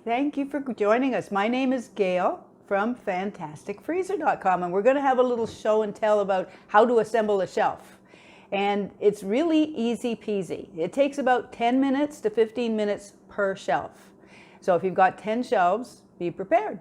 thank you for joining us. My name is Gail from fantasticfreezer.com, and we're going to have a little show and tell about how to assemble a shelf. And it's really easy peasy. It takes about 10 minutes to 15 minutes per shelf. So if you've got 10 shelves, be prepared.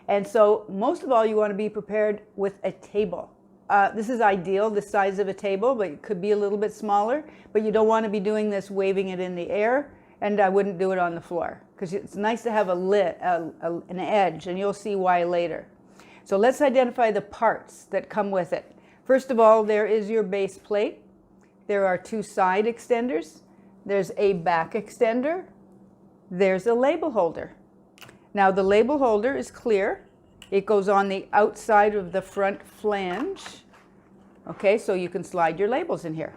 And so most of all, you want to be prepared with a table. This is ideal, the size of a table, but it could be a little bit smaller. But you don't want to be doing this waving it in the air, and I wouldn't do it on the floor, because it's nice to have an edge, and you'll see why later. So let's identify the parts that come with it. First of all, there is your base plate. There are 2 side extenders. There's a back extender. There's a label holder. Now the label holder is clear. It goes on the outside of the front flange. Okay, so you can slide your labels in here.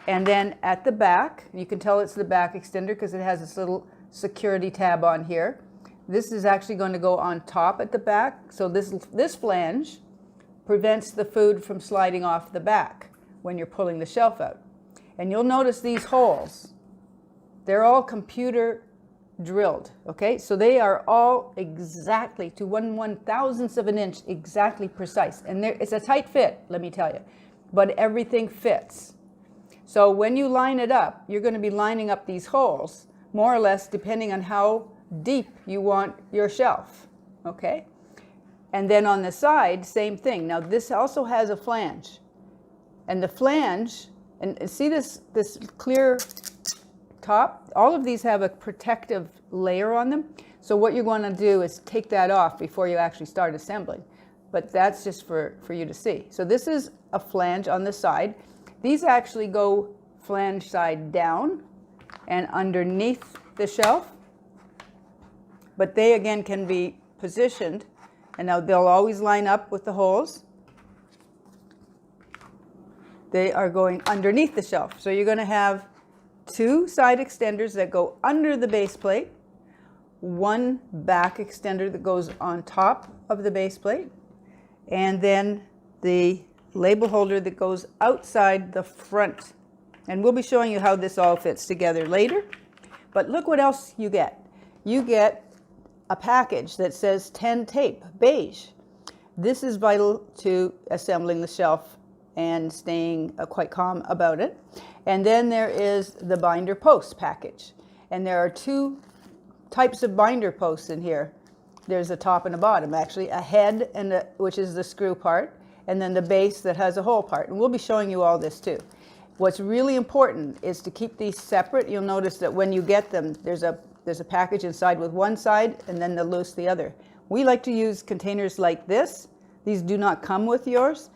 And then at the back, you can tell it's the back extender because it has this little security tab on here. This is actually going to go on top at the back. So this flange prevents the food from sliding off the back when you're pulling the shelf out. And you'll notice these holes. They're all computer drilled, okay? So they are all exactly to 1/1000th of an inch, exactly precise. And it's a tight fit, let me tell you, but everything fits. So when you line it up, you're going to be lining up these holes, more or less depending on how deep you want your shelf, okay? And then on the side, same thing. Now this also has a flange. And the flange, and see this clear top? All of these have a protective layer on them. So what you're going to do is take that off before you actually start assembling. But that's just for you to see. So this is a flange on the side. These actually go flange side down and underneath the shelf. But they again can be positioned, and now they'll always line up with the holes. They are going underneath the shelf. So you're going to have 2 side extenders that go under the base plate, 1 back extender that goes on top of the base plate, and then the label holder that goes outside the front. And we'll be showing you how this all fits together later. But look what else you get. You get a package that says 10 tape, beige. This is vital to assembling the shelf and staying quite calm about it. And then there is the binder post package. And there are 2 types of binder posts in here. There's a top and a bottom, actually, a head, which is the screw part, and then the base that has a hole part. And we'll be showing you all this too. What's really important is to keep these separate. You'll notice that when you get them, there's a package inside with one side and then the loose the other. We like to use containers like this. These do not come with yours,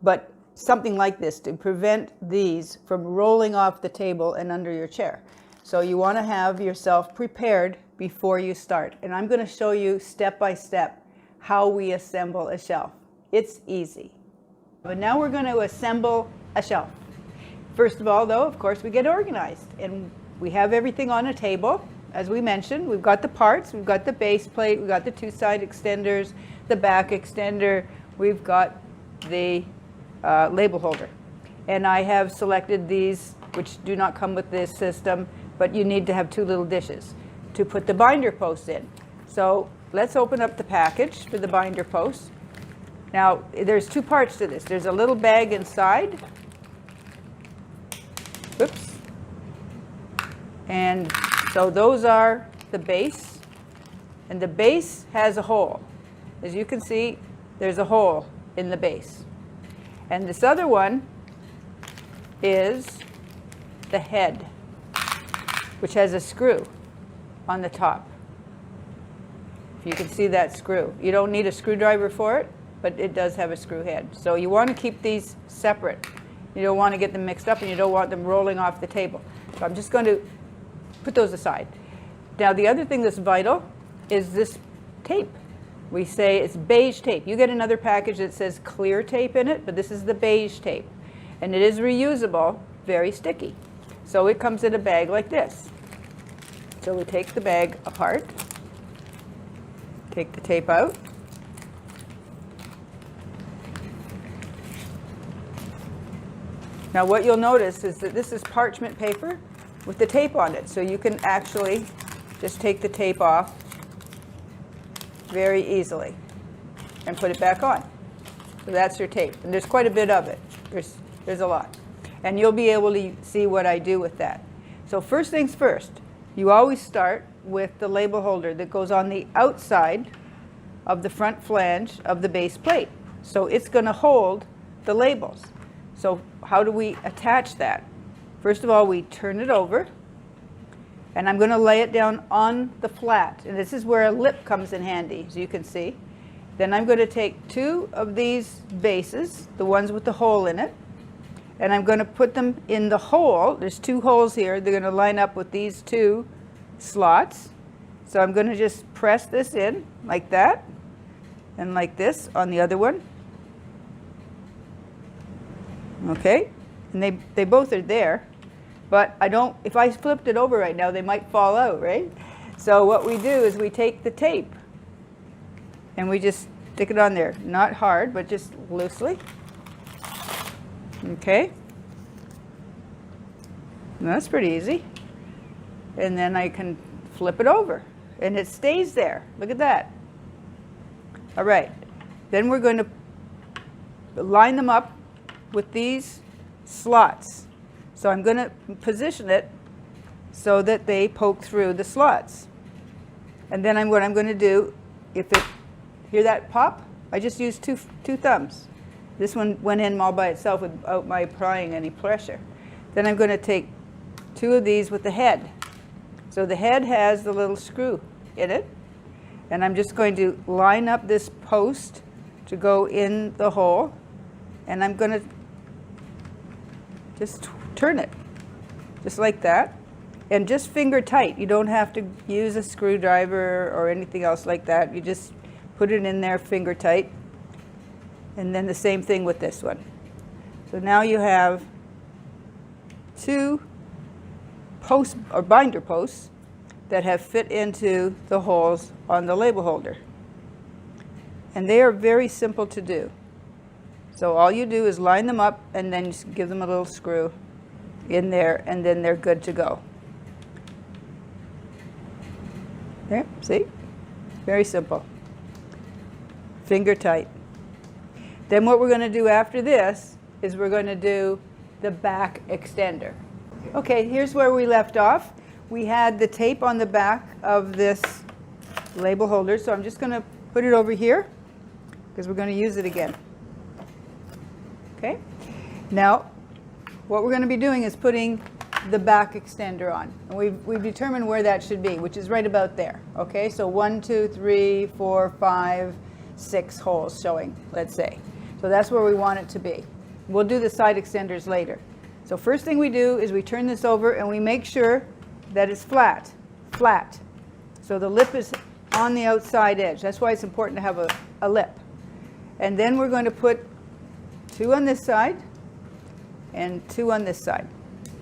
but something like this to prevent these from rolling off the table and under your chair. So you want to have yourself prepared before you start. And I'm going to show you step by step how we assemble a shelf. It's easy. But now we're going to assemble a shelf. First of all, though, of course, we get organized. And we have everything on a table. As we mentioned, we've got the parts, we've got the base plate, we've got the 2 side extenders, the back extender, we've got the label holder. And I have selected these, which do not come with this system, but you need to have 2 little dishes to put the binder posts in. So let's open up the package for the binder posts. Now, there's 2 parts to this. There's a little bag inside. Oops. And so those are the base. And the base has a hole. As you can see, there's a hole in the base. And this other one is the head, which has a screw on the top. If you can see that screw. You don't need a screwdriver for it, but it does have a screw head. So you want to keep these separate. You don't want to get them mixed up, and you don't want them rolling off the table. So I'm just going to put those aside. Now the other thing that's vital is this tape. We say it's beige tape. You get another package that says clear tape in it, but this is the beige tape. And it is reusable, very sticky. So it comes in a bag like this. So we take the bag apart, take the tape out, now what you'll notice is that this is parchment paper with the tape on it, so you can actually just take the tape off very easily and put it back on. So that's your tape. And there's quite a bit of it. There's a lot. And you'll be able to see what I do with that. So first things first, you always start with the label holder that goes on the outside of the front flange of the base plate. So it's going to hold the labels. So how do we attach that? First of all, we turn it over, and I'm going to lay it down on the flat. And this is where a lip comes in handy, as you can see. Then I'm going to take two of these bases, the ones with the hole in it, and I'm going to put them in the hole. There's two holes here. They're going to line up with these two slots. So I'm going to just press this in like that, and like this on the other one. Okay, and they both are there, but I don't, if I flipped it over right now, they might fall out, right? So what we do is we take the tape and we just stick it on there, not hard, but just loosely. Okay, and that's pretty easy. And then I can flip it over and it stays there. Look at that. All right, then we're going to line them up with these slots. So I'm going to position it so that they poke through the slots. And then what I'm going to do, hear that pop? I just used two thumbs. This one went in all by itself without my applying any pressure. Then I'm going to take two of these with the head. So the head has the little screw in it. And I'm just going to line up this post to go in the hole. And I'm going to just turn it, just like that. And just finger tight. You don't have to use a screwdriver or anything else like that. You just put it in there finger tight. And then the same thing with this one. So now you have two posts or binder posts that have fit into the holes on the label holder. And they are very simple to do. So all you do is line them up and then just give them a little screw in there, and then they're good to go. There, see? Very simple. Finger tight. Then what we're going to do after this is we're going to do the back extender. Okay, here's where we left off. We had the tape on the back of this label holder, so I'm just going to put it over here because we're going to use it again. Okay, now what we're going to be doing is putting the back extender on. And we've determined where that should be, which is right about there. Okay, so 1, 2, 3, 4, 5, 6 holes showing, let's say. So that's where we want it to be. We'll do the side extenders later. So first thing we do is we turn this over and we make sure that it's flat. So the lip is on the outside edge. That's why it's important to have a lip. And then we're going to put 2 on this side and 2 on this side.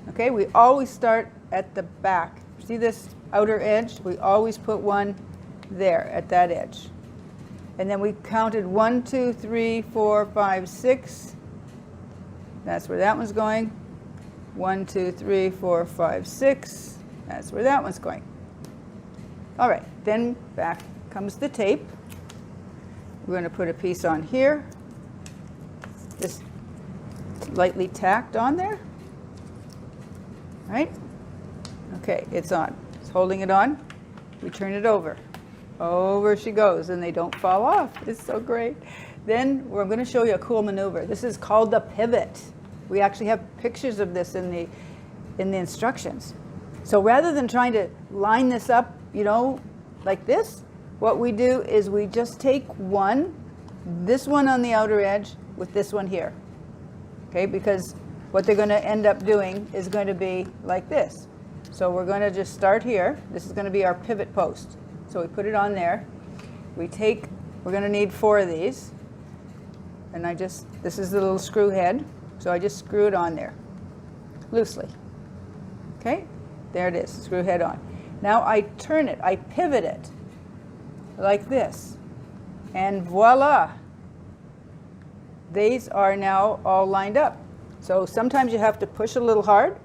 Okay, we always start at the back. See this outer edge? We always put one there at that edge. And then we counted 1, 2, 3, 4, 5, 6. That's where that one's going. 1, 2, 3, 4, 5, 6. That's where that one's going. All right, then back comes the tape. We're going to put a piece on here, just lightly tacked on there. Right? Okay, it's on. It's holding it on. We turn it over. Over she goes, and they don't fall off. It's so great. Then I'm going to show you a cool maneuver. This is called the pivot. We actually have pictures of this in the instructions. So rather than trying to line this up, like this, what we do is we just take this one on the outer edge with this one here. Okay, because what they're going to end up doing is going to be like this. So we're going to just start here. This is going to be our pivot post. So we put it on there. We're going to need 4 of these. And this is the little screw head. So I just screw it on there, loosely. Okay, there it is, screw head on. Now I turn it, I pivot it, like this. And voila, these are now all lined up. So sometimes you have to push a little hard.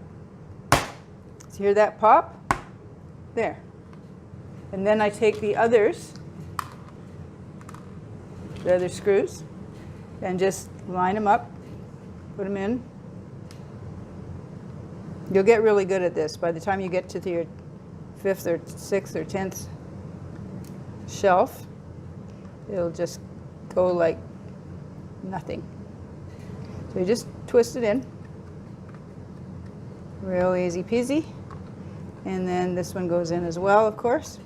So hear that pop? There. And then I take the others the other screws, and just line them up, put them in. You'll get really good at this. By the time you get to your 5th or 6th or 10th shelf, it'll just go like nothing. So you just twist it in, real easy peasy. And then this one goes in as well, of course.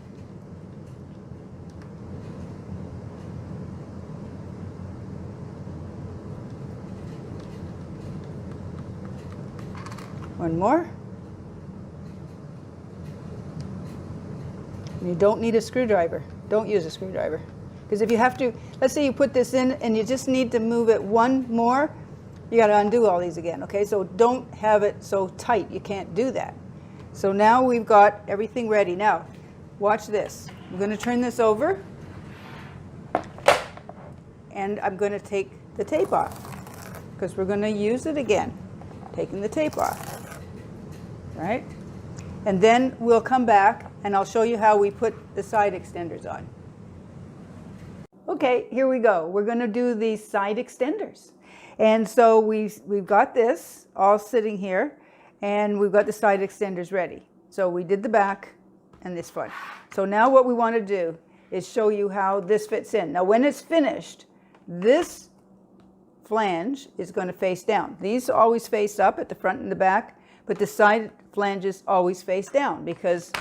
One more. You don't need a screwdriver. Don't use a screwdriver. Because if you have to, let's say you put this in and you just need to move it one more, you got to undo all these again, okay? So don't have it so tight. You can't do that. So now we've got everything ready. Now, watch this. I'm going to turn this over, and I'm going to take the tape off because we're going to use it again. Taking the tape off, right? And then we'll come back and I'll show you how we put the side extenders on. Okay, here we go. We're going to do these side extenders. And so we've got this all sitting here, and we've got the side extenders ready. So we did the back and this front. So now what we want to do is show you how this fits in. Now when it's finished, this flange is going to face down. These always face up at the front and the back, but the side flanges always face down because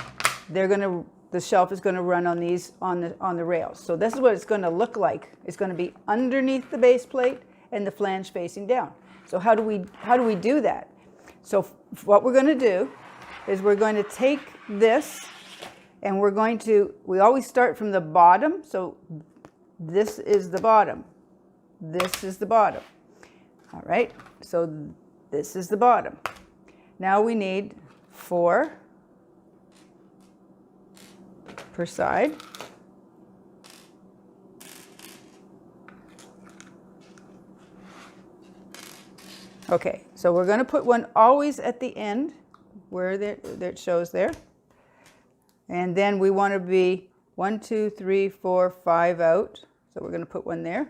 the shelf is going to run on these on the rails. So this is what it's going to look like. It's going to be underneath the base plate and the flange facing down. So how do we do that? So what we're going to do is we're going to take this, and we always start from the bottom. So this is the bottom. This is the bottom. All right, so this is the bottom. Now we need 4 per side. Okay, so we're going to put one always at the end where it shows there. And then we want to be 1, 2, 3, 4, 5 out. So we're going to put one there.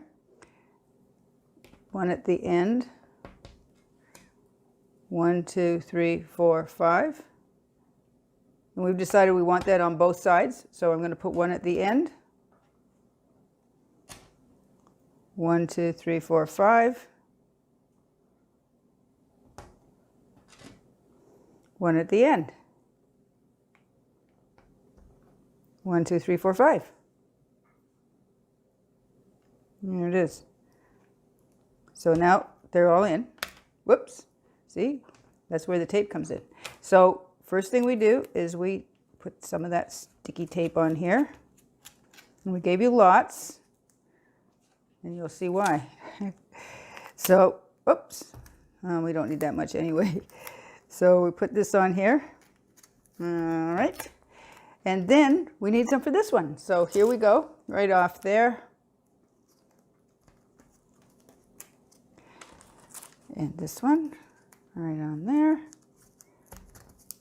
One at the end. 1, 2, 3, 4, 5. And we've decided we want that on both sides. So I'm going to put one at the end. 1, 2, 3, 4, 5. One at the end. 1, 2, 3, 4, 5. There it is. So now they're all in. Whoops. See? That's where the tape comes in. So first thing we do is we put some of that sticky tape on here. And we gave you lots. And you'll see why. So, oops. We don't need that much anyway. So we put this on here. All right. And then we need some for this one. So here we go, right off there. And this one, right on there.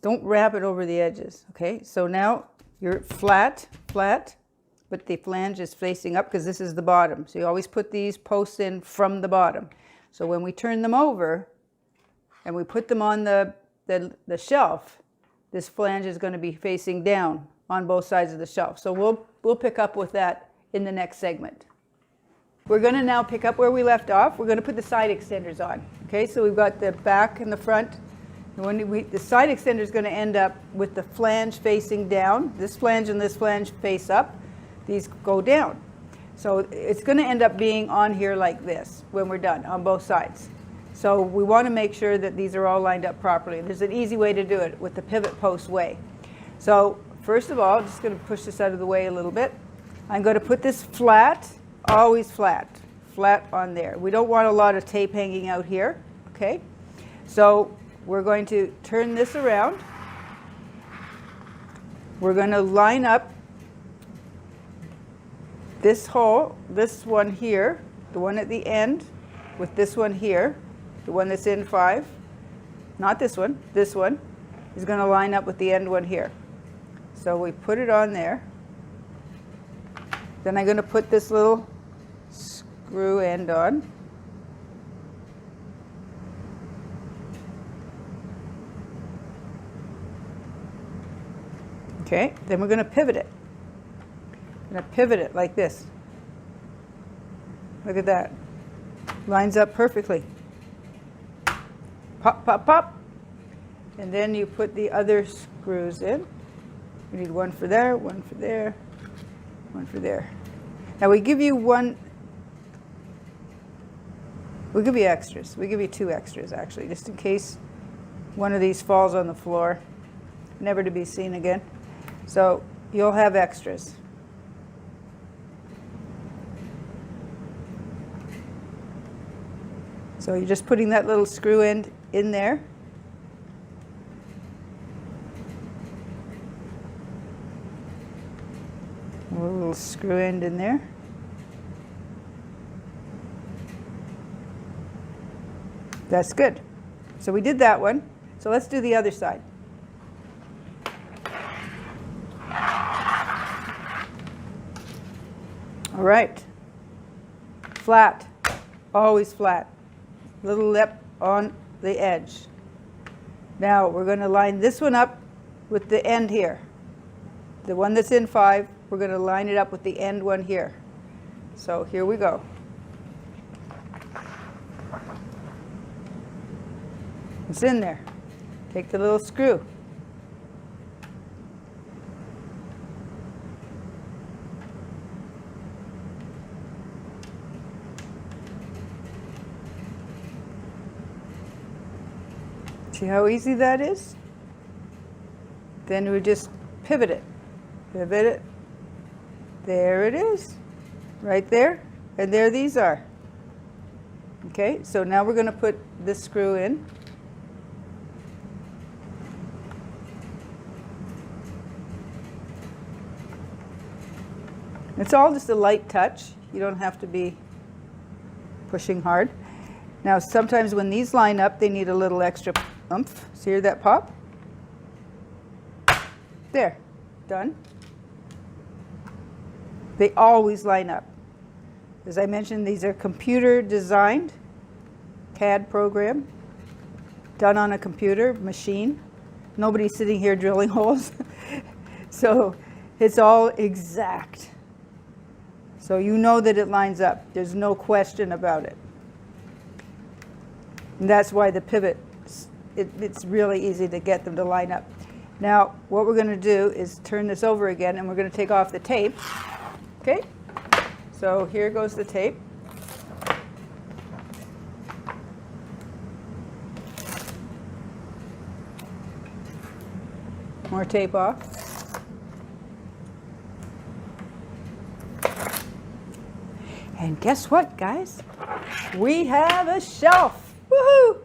Don't wrap it over the edges, okay? So now you're flat, but the flange is facing up because this is the bottom. So you always put these posts in from the bottom. So when we turn them over and we put them on the shelf, this flange is going to be facing down on both sides of the shelf. So we'll pick up with that in the next segment. We're going to now pick up where we left off. We're going to put the side extenders on. Okay, so we've got the back and the front. And the side extender is going to end up with the flange facing down. This flange and this flange face up. These go down. So it's going to end up being on here like this when we're done on both sides. So we want to make sure that these are all lined up properly. There's an easy way to do it with the pivot post way. So first of all, I'm just going to push this out of the way a little bit. I'm going to put this flat, always flat on there. We don't want a lot of tape hanging out here, okay? So we're going to turn this around. We're going to line up this hole, this one here, the one at the end, with this one here, the one that's in 5. Not this one is going to line up with the end one here. So we put it on there. Then I'm going to put this little screw end on. Okay, then we're going to pivot it. I'm going to pivot it like this. Look at that. Lines up perfectly. Pop, pop, pop. And then you put the other screws in. We need one for there, one for there, one for there. Now we give you one, we'll give you extras. We give you 2 extras actually, just in case one of these falls on the floor, never to be seen again. So you'll have extras. So you're just putting that little screw end in there. A little screw end in there. That's good. So we did that one. So let's do the other side. All right. Flat. Always flat. Little lip on the edge. Now we're going to line this one up with the end here. The one that's in 5, we're going to line it up with the end one here. So here we go. It's in there. Take the little screw. See how easy that is? Then we just pivot it. Pivot it. There it is. Right there. And there these are. Okay, so now we're going to put this screw in. It's all just a light touch. You don't have to be pushing hard. Now sometimes when these line up, they need a little extra oomph. See hear that pop? There. Done. They always line up. As I mentioned, these are computer designed, CAD program, done on a computer machine. Nobody's sitting here drilling holes. So it's all exact. So you know that it lines up. There's no question about it. And that's why the pivot, it's really easy to get them to line up. Now, what we're going to do is turn this over again, and we're going to take off the tape. Okay? So here goes the tape. More tape off. And guess what, guys? We have a shelf. Woohoo!